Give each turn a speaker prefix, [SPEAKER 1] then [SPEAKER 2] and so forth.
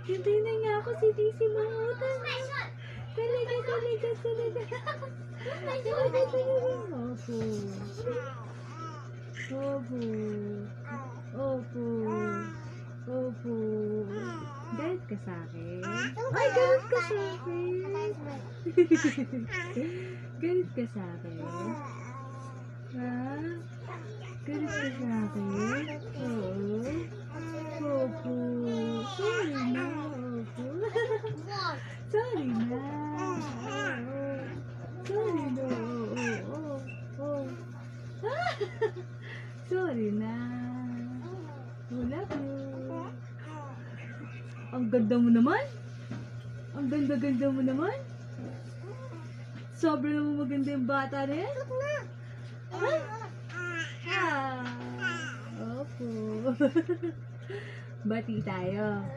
[SPEAKER 1] Hintay na nga ako si Daisy Mamutan. Talaga. Opo. Galit ka sa akin? Ay, galit ka sa akin. Galit ka sa akin? Ha? Galit ka sa akin? Oo. Opo. Sorry na. Opo. Sorry na. Sorry na. Oo. Sorry na. Love you. Ang ganda mo naman. Ang ganda-ganda mo naman. Sobrang naman maganda yung bata na yan. Opo. Bati tayo.